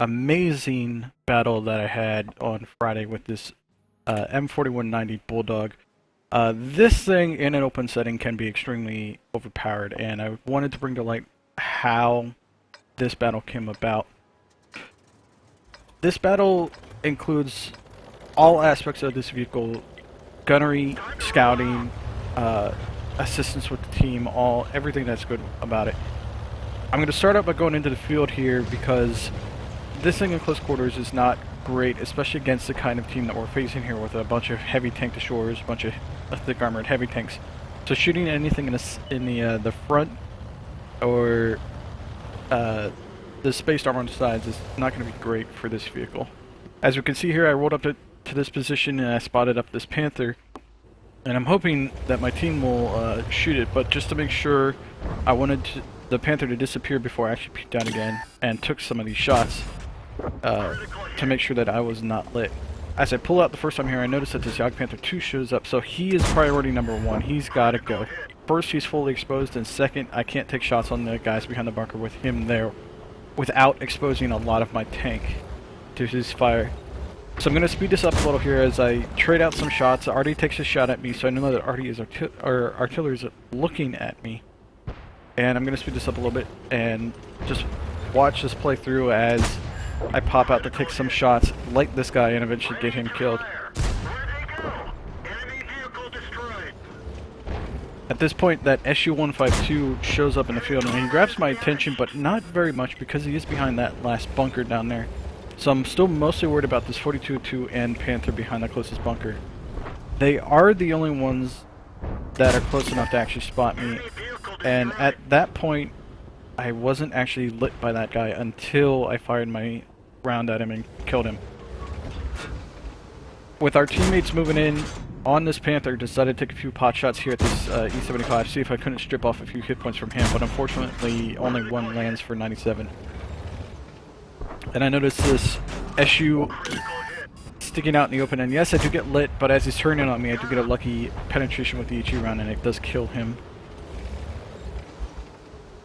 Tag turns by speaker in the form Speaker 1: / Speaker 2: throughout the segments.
Speaker 1: amazing battle that I had on Friday with this M4190 Bulldog. This thing in an open setting can be extremely overpowered, and I wanted to bring to light how this battle came about. This battle includes all aspects of this vehicle: gunnery, scouting, assistance with the team, everything that's good about it. I'm going to start out by going into the field here because this thing in close quarters is not great, especially against the kind of team that we're facing here with a bunch of heavy tank destroyers, a bunch of thick armored heavy tanks. So shooting anything in the front or the spaced armor on the sides is not going to be great for this vehicle. As you can see here, I rolled up to this position and I spotted up this Panther, and I'm hoping that my team will shoot it, but just to make sure, I wanted the Panther to disappear before I actually peeked out again and took some of these shots to make sure that I was not lit. As I pull out the first time here, I notice that this Jagdpanther 2 shows up, so he is priority number 1. He's got to go. First, he's fully exposed, and second, I can't take shots on the guys behind the bunker with him there without exposing a lot of my tank to his fire. So I'm going to speed this up a little here as I trade out some shots. Artie takes a shot at me, so I know that Artie is artillery is looking at me. And I'm going to speed this up a little bit and just watch this play through as I pop out to take some shots, light this guy, and eventually get him killed. At this point, that SU-152 shows up in the field, and he grabs my attention, but not very much because he is behind that last bunker down there. So I'm still mostly worried about this 42-2 and Panther behind the closest bunker. They are the only ones that are close enough to actually spot me, and at that point, I wasn't actually lit by that guy until I fired my round at him and killed him. With our teammates moving in on this Panther, decided to take a few pot shots here at this E75, see if I couldn't strip off a few hit points from him, but unfortunately only one lands for 97. And I noticed this SU sticking out in the open, and yes, I do get lit, but as he's turning on me, I do get a lucky penetration with the HE round, and it does kill him.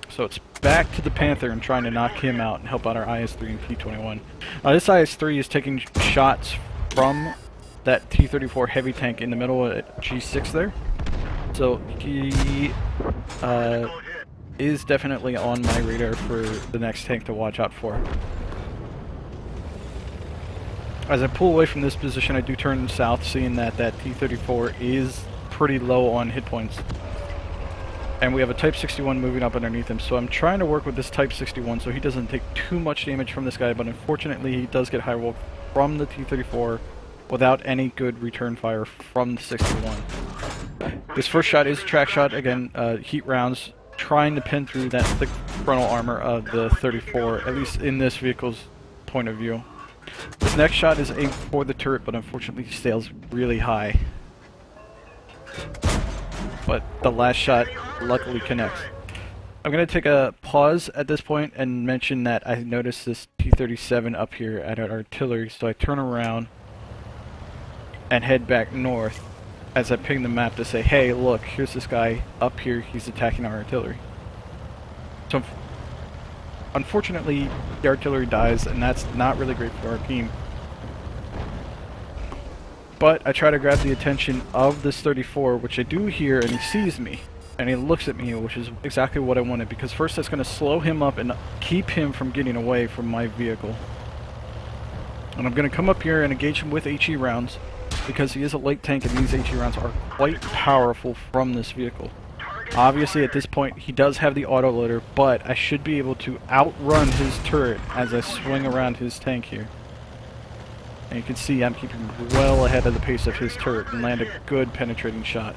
Speaker 1: So it's back to the Panther and trying to knock him out and help out our IS-3 and P-21. This IS-3 is taking shots from that T-34 heavy tank in the middle at G6 there. So he is definitely on my radar for the next tank to watch out for. As I pull away from this position, I do turn south, seeing that T-34 is pretty low on hit points. And we have a Type 61 moving up underneath him, so I'm trying to work with this Type 61 so he doesn't take too much damage from this guy, but unfortunately he does get high roll from the T-34 without any good return fire from the 61. This first shot is a track shot, again, heat rounds, trying to pin through that thick frontal armor of the 34, at least in this vehicle's point of view. This next shot is aimed for the turret, but unfortunately he sails really high. But the last shot luckily connects. I'm going to take a pause at this point and mention that I noticed this T-37 up here at our artillery, so I turn around and head back north as I ping the map to say, hey, look, here's this guy up here, he's attacking our artillery. So unfortunately, the artillery dies, and that's not really great for our team. But I try to grab the attention of this 34, which I do here, and he sees me. And he looks at me, which is exactly what I wanted, because first that's going to slow him up and keep him from getting away from my vehicle. And I'm going to come up here and engage him with HE rounds, because he is a light tank, and these HE rounds are quite powerful from this vehicle. Obviously, at this point, he does have the autoloader, but I should be able to outrun his turret as I swing around his tank here. And you can see I'm keeping well ahead of the pace of his turret and land a good penetrating shot.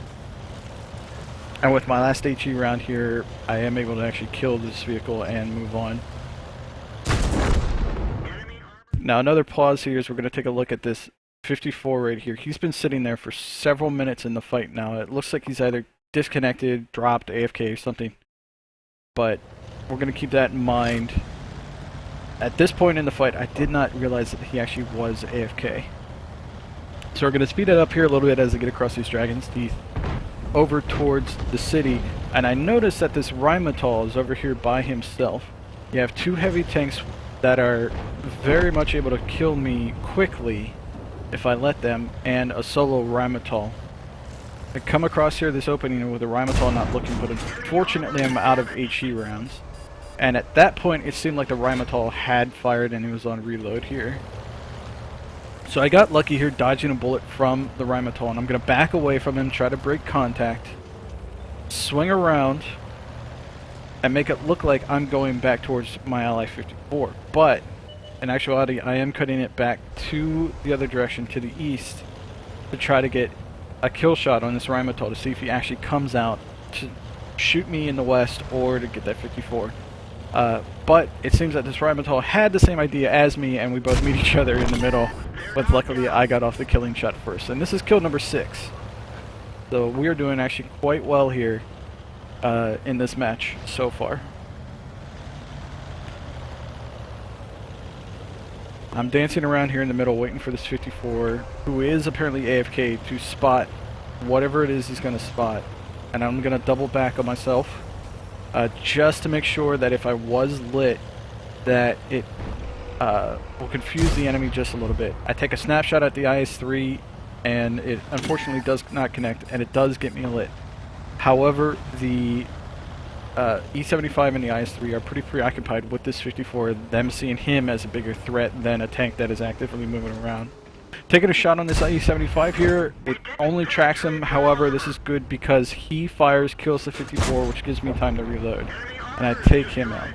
Speaker 1: And with my last HE round here, I am able to actually kill this vehicle and move on. Now another pause here is we're going to take a look at this 54 right here. He's been sitting there for several minutes in the fight now. It looks like he's either disconnected, dropped, AFK or something. But we're going to keep that in mind. At this point in the fight, I did not realize that he actually was AFK. So we're going to speed it up here a little bit as I get across these Dragon's Teeth over towards the city. And I noticed that this Rheinmetall is over here by himself. You have two heavy tanks that are very much able to kill me quickly if I let them, and a solo Rhymotol. I come across here this opening with a Rhymotol not looking, but unfortunately I'm out of HE rounds. And at that point it seemed like the Rhymotol had fired and it was on reload here. So I got lucky here dodging a bullet from the Rhymotol, and I'm going to back away from him, try to break contact, swing around, and make it look like I'm going back towards my ally 54. But in actuality, I am cutting it back to the other direction, to the east, to try to get a kill shot on this Rhymotol to see if he actually comes out to shoot me in the west or to get that 54. But it seems that this Rhymotol had the same idea as me, and we both meet each other in the middle, but luckily I got off the killing shot first. And this is kill number 6. So we are doing actually quite well here in this match so far. I'm dancing around here in the middle waiting for this 54, who is apparently AFK, to spot whatever it is he's going to spot. And I'm going to double back on myself just to make sure that if I was lit, that it will confuse the enemy just a little bit. I take a snapshot at the IS-3 and it unfortunately does not connect, and it does get me lit. However, the E-75 and the IS-3 are pretty preoccupied with this 54, them seeing him as a bigger threat than a tank that is actively moving around. Taking a shot on this E-75 here, it only tracks him. However, this is good because he fires, kills the 54, which gives me time to reload, and I take him out.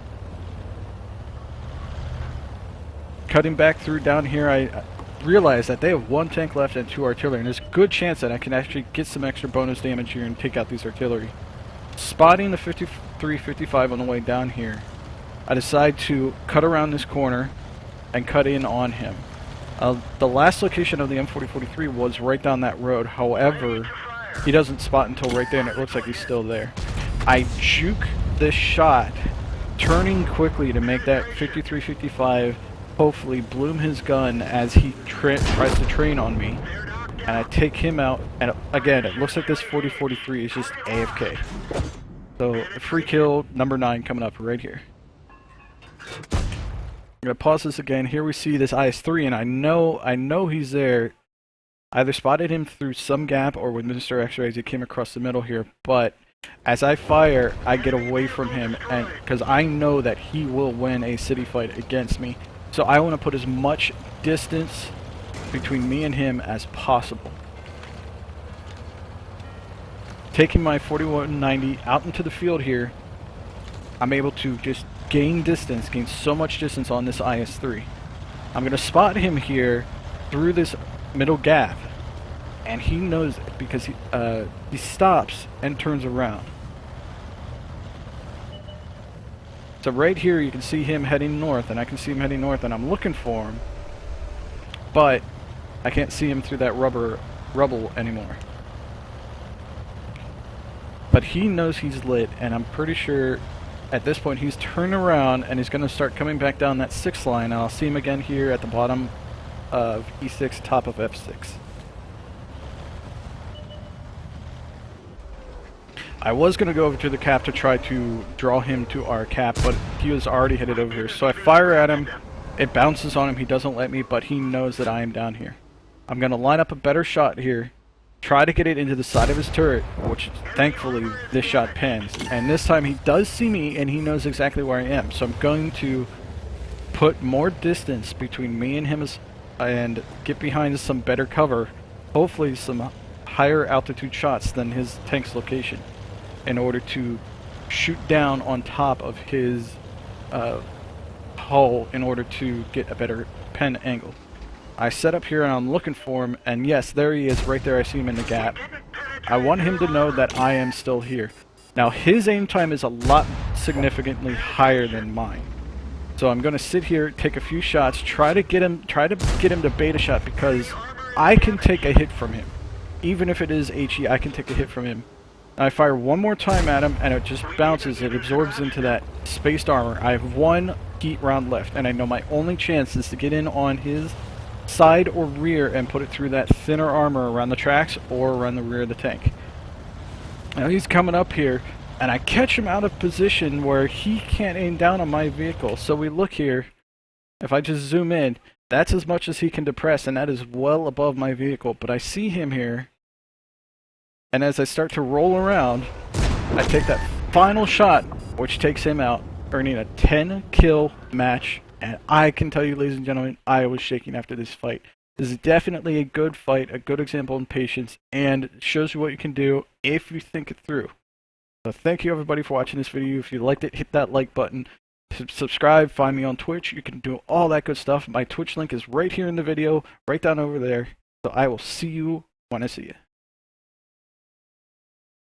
Speaker 1: Cutting back through down here, I realize that they have 1 tank left and 2 artillery, and there's a good chance that I can actually get some extra bonus damage here and take out these artillery. Spotting the 53-55 on the way down here, I decide to cut around this corner and cut in on him. The last location of the M4043 was right down that road. However, he doesn't spot until right there, and it looks like he's still there. I juke this shot, turning quickly to make that 53-55 hopefully bloom his gun as he tries to train on me. And I take him out, and again, it looks like this 4043 is just AFK. So, free kill number 9 coming up right here. I'm going to pause this again. Here we see this IS-3, and I know he's there. I either spotted him through some gap or with Mr. X-Ray as he came across the middle here, but as I fire, I get away from him, and because I know that he will win a city fight against me. So I want to put as much distance between me and him as possible. Taking my 4190 out into the field here, I'm able to just gain so much distance on this IS-3. I'm going to spot him here through this middle gap, and he knows it because he stops and turns around. So right here you can see him heading north, and I can see him heading north, and I'm looking for him, but I can't see him through that rubble anymore. But he knows he's lit, and I'm pretty sure at this point he's turned around and he's going to start coming back down that 6 line, and I'll see him again here at the bottom of E6, top of F6. I was going to go over to the cap to try to draw him to our cap, but he was already headed over here. So I fire at him, it bounces on him, he doesn't let me, but he knows that I am down here. I'm going to line up a better shot here, try to get it into the side of his turret, which thankfully this shot pins. And this time he does see me and he knows exactly where I am. So I'm going to put more distance between me and him and get behind some better cover, hopefully some higher altitude shots than his tank's location, in order to shoot down on top of his hull in order to get a better pen angle. I set up here and I'm looking for him, and yes, there he is right there. I see him in the gap. I want him to know that I am still here. Now his aim time is a lot significantly higher than mine. So I'm going to sit here, take a few shots, try to get him to bait a shot, because I can take a hit from him. Even if it is HE, I can take a hit from him. I fire one more time at him and it just bounces, it absorbs into that spaced armor. I have 1 heat round left, and I know my only chance is to get in on his side or rear and put it through that thinner armor around the tracks or around the rear of the tank. Now he's coming up here, and I catch him out of position where he can't aim down on my vehicle. So we look here, If I just zoom in, that's as much as he can depress, and that is well above my vehicle. But I see him here, and as I start to roll around, I take that final shot, which takes him out, earning a 10-kill match. And I can tell you, ladies and gentlemen, I was shaking after this fight. This is definitely a good fight, a good example in patience, and shows you what you can do if you think it through. So thank you everybody for watching this video. If you liked it, hit that like button. Subscribe, find me on Twitch. You can do all that good stuff. My Twitch link is right here in the video, right down over there. So I will see you when I see you.